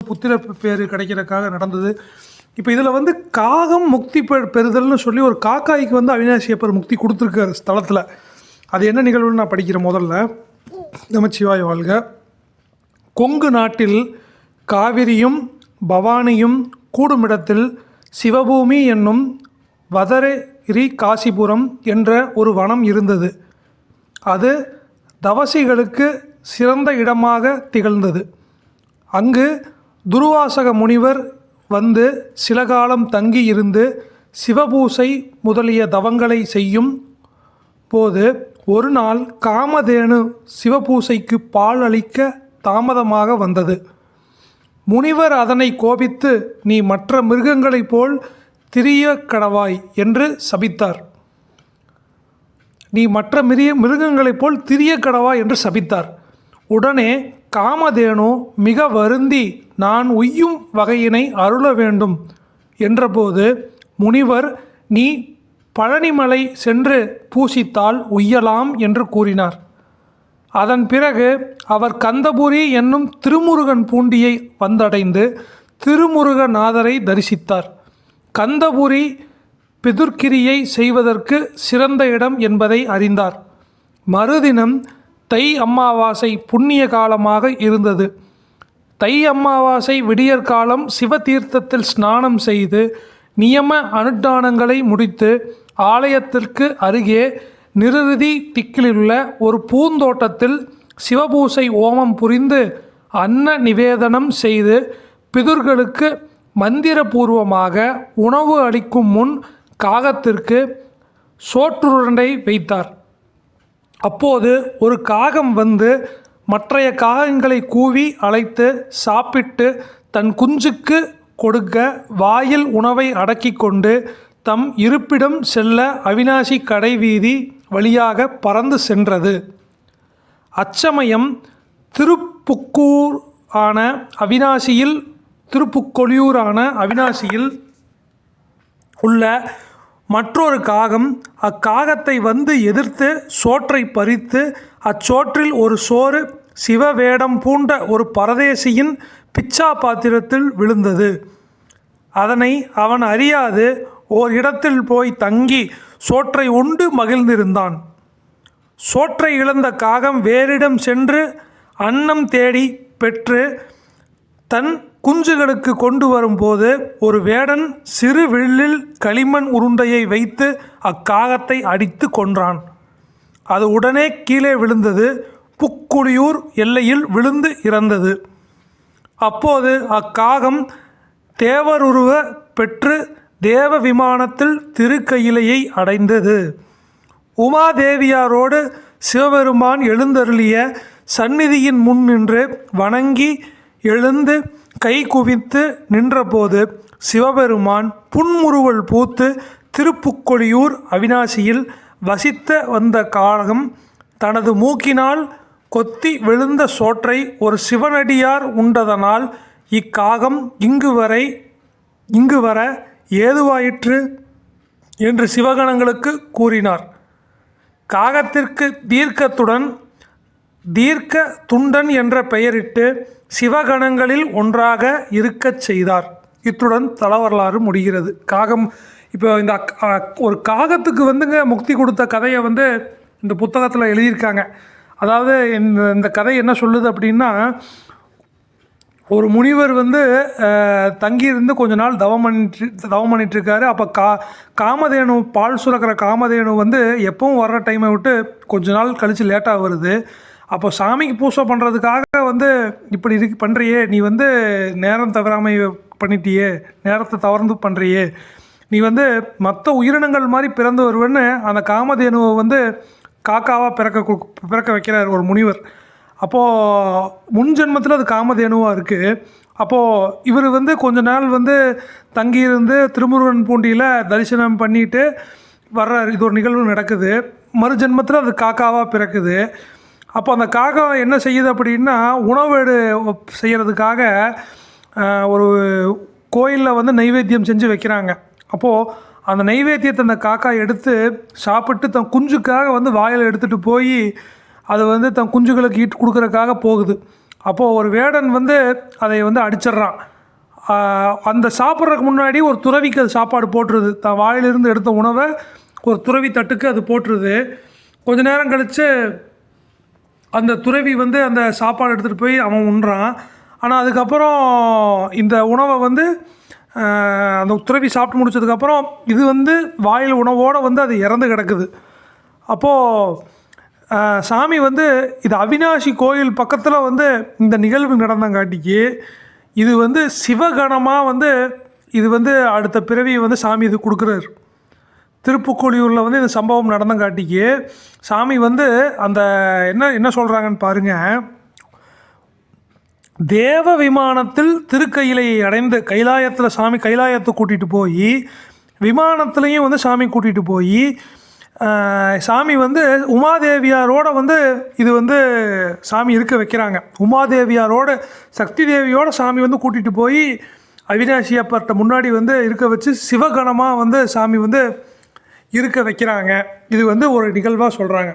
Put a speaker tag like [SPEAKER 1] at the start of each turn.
[SPEAKER 1] புத்திர பேர் கிடைக்கிறதுக்காக நடந்தது. இப்போ இதில் வந்து காகம் முக்தி பெறுதல்னு சொல்லி ஒரு காக்காய்க்கு வந்து அவினாசியப்பர் முக்தி கொடுத்துருக்காரு ஸ்தலத்தில். அது என்ன நிகழ்வுன்னு நான் படிக்கிறேன். முதல்ல நமச்சிவாய வாழ்க. கொங்கு நாட்டில் காவிரியும் பவானியும் கூடுமிடத்தில் சிவபூமி என்னும் வதரகிரி காசிபுரம் என்ற ஒரு வனம் இருந்தது. அது தவசிகளுக்கு சிறந்த இடமாக திகழ்ந்தது. அங்கு துர்வாசக முனிவர் வந்து சில காலம் தங்கி இருந்து சிவபூசை முதலிய தவங்களை செய்யும் போது ஒரு நாள் காமதேனு சிவபூசைக்கு பால் அளிக்க தாமதமாக வந்தது. முனிவர் அதனை கோபித்து, நீ மற்ற மிருகங்களைப் போல் திரிய கடவாய் என்று சபித்தார். உடனே காமதேனு மிக வருந்தி, நான் உய்யும் வகையினை அருள வேண்டும் என்றபோது முனிவர், நீ பழனிமலை சென்று பூசித்தால் உய்யலாம் என்று கூறினார். அதன் பிறகு அவர் கந்தபுரி என்னும் திருமுருகன் பூண்டியை வந்தடைந்து திருமுருகநாதரை தரிசித்தார். கந்தபுரி பிதுர்க்கிரியை செய்வதற்கு சிறந்த இடம் என்பதை அறிந்தார். மறுதினம் தை அமாவாசை புண்ணிய காலமாக இருந்தது. தை அமாவாசை விடியற்காலம் சிவதீர்த்தத்தில் ஸ்நானம் செய்து நியம அனுஷ்டானங்களை முடித்து ஆலயத்திற்கு அருகே நிருதி திக்கிலுள்ள ஒரு பூந்தோட்டத்தில் சிவபூசை ஓமம் புரிந்து அன்ன நிவேதனம் செய்து பிதுர்களுக்கு மந்திரபூர்வமாக உணவு அளிக்கும் முன் காகத்திற்கு சோற்றுருண்டை வைத்தார். அப்போது ஒரு காகம் வந்து மற்றைய காகங்களை கூவி அழைத்து சாப்பிட்டு தன் குஞ்சுக்கு கொடுக்க வாயில் உணவை அடக்கி கொண்டு தம் இருப்பிடம் செல்ல அவினாசி கடைவீதி வழியாக பறந்து சென்றது. அச்சமயம் திருப்புக்கொழியூரான அவினாசியில் உள்ள மற்றொரு காகம் அக்காகத்தை வந்து எதிர்த்து சோற்றை பறித்து அச்சோற்றில் ஒரு சோறு சிவவேடம் பூண்ட ஒரு பரதேசியின் பிச்சா பாத்திரத்தில் விழுந்தது. அதனை அவன் அறியாது ஓர் இடத்தில் போய் தங்கி சோற்றை உண்டு மகிழ்ந்திருந்தான். சோற்றை இழந்த காகம் வேறிடம் சென்று அன்னம் தேடி பெற்று தன் குஞ்சுகளுக்கு கொண்டு வரும்போது ஒரு வேடன் சிறு வில்லில் களிமண் உருண்டையை வைத்து அக்காகத்தை அடித்து கொன்றான். அது உடனே கீழே விழுந்தது. புக்குழியூர் எல்லையில் விழுந்து இறந்தது. அப்போது அக்காகம் தேவருருவ பெற்று தேவ விமானத்தில் திருக்கையிலையை அடைந்தது. உமாதேவியாரோடு சிவபெருமான் எழுந்தருளிய சந்நிதியின் முன் நின்று வணங்கி எழுந்து கை குவித்து நின்றபோது சிவபெருமான் புன்முறுவல் பூத்து திருப்புக்கொழியூர் அவினாசியில் வசித்த வந்த காகம் தனது மூக்கினால் கொத்தி விழுந்த சோற்றை ஒரு சிவனடியார் உண்டதனால் இக்காகம் இங்கு வர ஏதுவாயிற்று என்று சிவகணங்களுக்கு கூறினார். காகத்திற்கு தீர்க்க துண்டன் என்ற பெயரிட்டு சிவகணங்களில் ஒன்றாக இருக்கச் செய்தார். இத்துடன் தலவரலாறு முடிகிறது. காகம் இப்போ இந்த ஒரு காகத்துக்கு வந்துங்க முக்தி கொடுத்த கதையை வந்து இந்த புத்தகத்தில் எழுதியிருக்காங்க. அதாவது இந்த கதை என்ன சொல்லுது அப்படின்னா, ஒரு முனிவர் வந்து தங்கியிருந்து கொஞ்ச நாள் தவம் பண்ணிட்டுருக்காரு. அப்போ காமதேனு பால் சுரக்கிற காமதேனு வந்து எப்பவும் வர்ற டைமை விட்டு கொஞ்ச நாள் கழித்து லேட்டாக வருது. அப்போ சாமிக்கு பூஜை பண்ணுறதுக்காக வந்து இப்படி பண்ணுறியே, நீ வந்து நேரம் தவறாமல் பண்ணிட்டியே, நேரத்தை தவறு பண்ணுறியே, நீ வந்து மற்ற உயிரினங்கள் மாதிரி பிறந்து வருவேன்னு அந்த காமதேனுவை வந்து காக்காவாக பிறக்க வைக்கிறார் ஒரு முனிவர். அப்போது முன் ஜென்மத்தில் அது காமதேனுவாக இருக்குது. அப்போது இவர் வந்து கொஞ்ச நாள் வந்து தங்கியிருந்து திருமுருகன் பூண்டியில் தரிசனம் பண்ணிட்டு வர்றார். இது ஒரு நிகழ்வு நடக்குது. மறு ஜென்மத்தில் அது காக்காவாக பிறக்குது. அப்போ அந்த காக்கா என்ன செய்யுது அப்படின்னா, உணவு செய்கிறதுக்காக ஒரு கோயிலில் வந்து நைவேத்தியம் செஞ்சு வைக்கிறாங்க. அப்போது அந்த நைவேத்தியத்தை அந்த காக்கா எடுத்து சாப்பிட்டு தன் குஞ்சுக்காக வந்து வாயில் எடுத்துகிட்டு போய் அது வந்து தன் குஞ்சுகளுக்கு ஈட்டு கொடுக்குறதுக்காக போகுது. அப்போது ஒரு வேடன் வந்து அதை வந்து அடிச்சிட்றான். அந்த சாப்பிட்றதுக்கு முன்னாடி ஒரு துறவிக்கு அது சாப்பாடு போட்டுருது. தான் வாயிலிருந்து எடுத்த உணவை ஒரு துறவி தட்டுக்கு அது போட்டுருது. கொஞ்ச நேரம் கழித்து அந்த துறவி வந்து அந்த சாப்பாடு எடுத்துகிட்டு போய் அவன் உண்றான். ஆனால் அதுக்கப்புறம் இந்த உணவை வந்து அந்த துறவி சாப்பிட்டு முடிச்சதுக்கப்புறம் இது வந்து வாயில் உணவோடு வந்து அது இறந்து கிடக்குது. அப்போது சாமி வந்து இது அவினாசி கோயில் பக்கத்தில் வந்து இந்த நிகழ்வு நடந்தங்காட்டிக்கு இது வந்து சிவகணமாக வந்து இது வந்து அடுத்த பிறவியை வந்து சாமி இது கொடுக்குறாரு. திருப்புக்கோளியூரில் வந்து இந்த சம்பவம் நடந்தங்காட்டிக்கு சாமி வந்து அந்த என்ன சொல்கிறாங்கன்னு பாருங்கள். தேவ விமானத்தில் திருக்கையிலையை அடைந்து கைலாயத்தில் சாமி கைலாயத்தை கூட்டிகிட்டு போய் விமானத்துலேயும் வந்து சாமி கூட்டிகிட்டு போய் சாமி வந்து உமாதேவியாரோட வந்து இது வந்து சாமி இருக்க வைக்கிறாங்க. உமாதேவியாரோட சக்தி தேவியோட சாமி வந்து கூட்டிகிட்டு போய் அவினாசி அப்பர்கிட்ட முன்னாடி வந்து இருக்க வச்சு சிவகணமாக வந்து சாமி வந்து இருக்க வைக்கிறாங்க. இது வந்து ஒரு நிகழ்வாக சொல்கிறாங்க.